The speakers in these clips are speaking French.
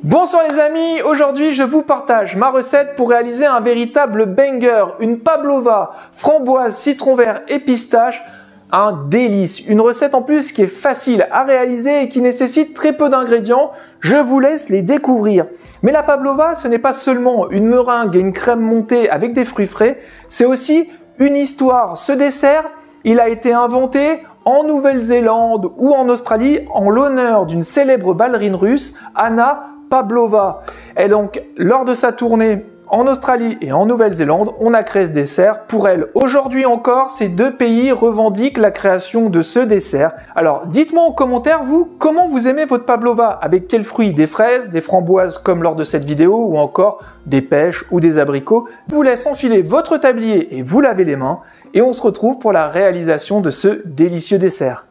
Bonsoir les amis, aujourd'hui je vous partage ma recette pour réaliser un véritable banger, une pavlova, framboise, citron vert et pistache, un délice. Une recette en plus qui est facile à réaliser et qui nécessite très peu d'ingrédients, je vous laisse les découvrir. Mais la pavlova, ce n'est pas seulement une meringue et une crème montée avec des fruits frais, c'est aussi une histoire. Ce dessert, il a été inventé en Nouvelle-Zélande ou en Australie en l'honneur d'une célèbre ballerine russe, Anna Pavlova. Et donc, lors de sa tournée en Australie et en Nouvelle-Zélande, on a créé ce dessert pour elle. Aujourd'hui encore, ces deux pays revendiquent la création de ce dessert. Alors, dites-moi en commentaire, vous, comment vous aimez votre pavlova? Avec quels fruits? Des fraises, des framboises comme lors de cette vidéo ou encore des pêches ou des abricots? Je vous laisse enfiler votre tablier et vous laver les mains et on se retrouve pour la réalisation de ce délicieux dessert.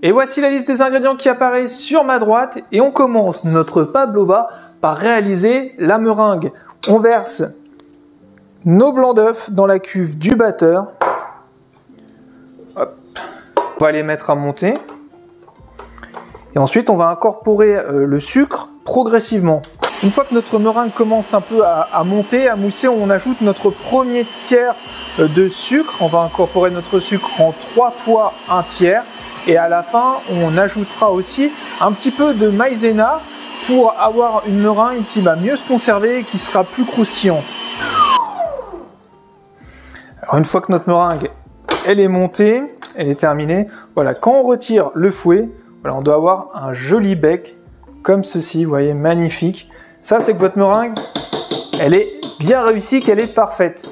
Et voici la liste des ingrédients qui apparaît sur ma droite et on commence notre pavlova par réaliser la meringue. On verse nos blancs d'œufs dans la cuve du batteur. Hop. On va les mettre à monter. Et ensuite on va incorporer le sucre progressivement. Une fois que notre meringue commence un peu à monter, à mousser, on ajoute notre premier tiers de sucre. On va incorporer notre sucre en 3 fois un tiers. Et à la fin, on ajoutera aussi un petit peu de maïzena pour avoir une meringue qui va mieux se conserver et qui sera plus croustillante. Alors une fois que notre meringue elle est montée, elle est terminée, voilà, quand on retire le fouet, voilà, on doit avoir un joli bec comme ceci, vous voyez, magnifique. Ça, c'est que votre meringue, elle est bien réussie, qu'elle est parfaite.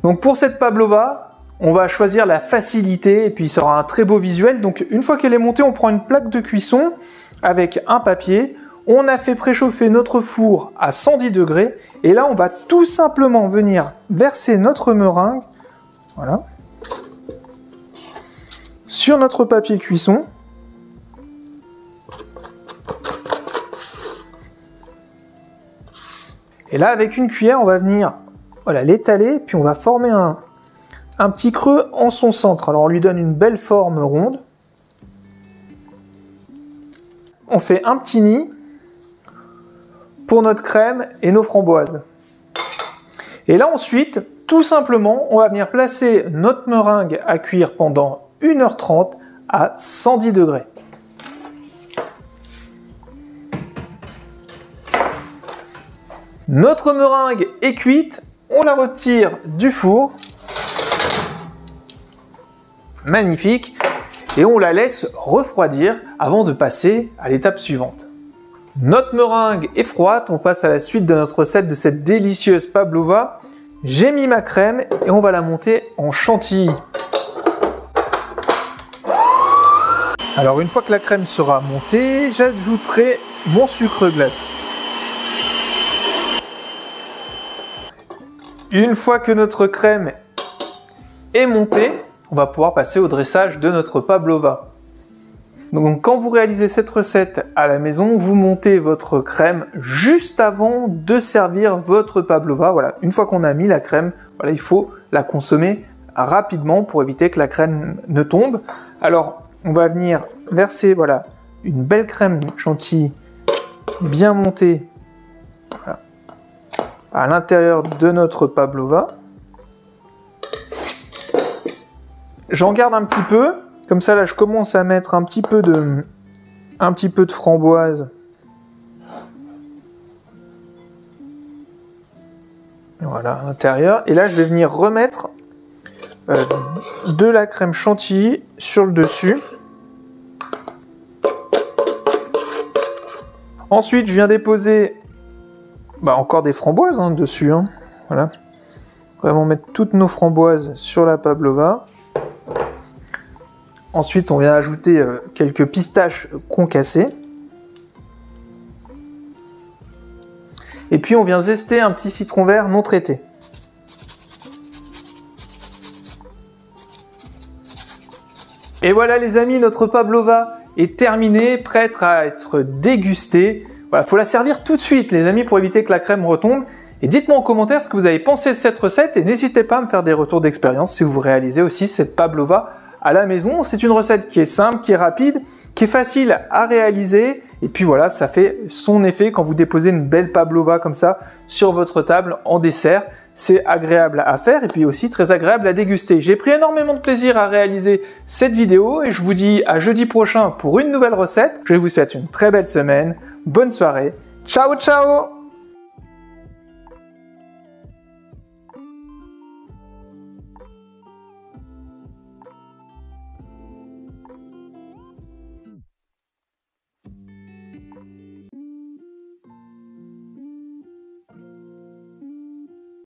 Donc pour cette pavlova, on va choisir la facilité et puis ça aura un très beau visuel. Donc une fois qu'elle est montée, on prend une plaque de cuisson avec un papier. On a fait préchauffer notre four à 110 degrés. Et là, on va tout simplement venir verser notre meringue, voilà, sur notre papier cuisson. Et là, avec une cuillère, on va venir, voilà, l'étaler, puis on va former un petit creux en son centre. Alors on lui donne une belle forme ronde. On fait un petit nid pour notre crème et nos framboises. Et là ensuite, tout simplement, on va venir placer notre meringue à cuire pendant 1h30 à 110 degrés. Notre meringue est cuite, on la retire du four. Magnifique, et on la laisse refroidir avant de passer à l'étape suivante. Notre meringue est froide, on passe à la suite de notre recette de cette délicieuse pavlova. J'ai mis ma crème et on va la monter en chantilly. Alors une fois que la crème sera montée, j'ajouterai mon sucre glace. Une fois que notre crème est montée, on va pouvoir passer au dressage de notre pavlova. Donc quand vous réalisez cette recette à la maison, vous montez votre crème juste avant de servir votre pavlova. Voilà, une fois qu'on a mis la crème, voilà, il faut la consommer rapidement pour éviter que la crème ne tombe. Alors, on va venir verser, voilà, une belle crème chantilly bien montée, voilà, à l'intérieur de notre pavlova. J'en garde un petit peu, comme ça là je commence à mettre un petit peu de framboise. Voilà, à l'intérieur. Et là je vais venir remettre de la crème chantilly sur le dessus. Ensuite je viens déposer encore des framboises dessus. Voilà. Vraiment mettre toutes nos framboises sur la pavlova. Ensuite, on vient ajouter quelques pistaches concassées. Et puis, on vient zester un petit citron vert non traité. Et voilà les amis, notre pavlova est terminée, prête à être dégustée. Voilà, faut la servir tout de suite les amis pour éviter que la crème retombe. Et dites-moi en commentaire ce que vous avez pensé de cette recette et n'hésitez pas à me faire des retours d'expérience si vous réalisez aussi cette pavlova à la maison. C'est une recette qui est simple, qui est rapide, qui est facile à réaliser. Et puis voilà, ça fait son effet quand vous déposez une belle pavlova comme ça sur votre table en dessert. C'est agréable à faire et puis aussi très agréable à déguster. J'ai pris énormément de plaisir à réaliser cette vidéo et je vous dis à jeudi prochain pour une nouvelle recette. Je vous souhaite une très belle semaine, bonne soirée, ciao ciao!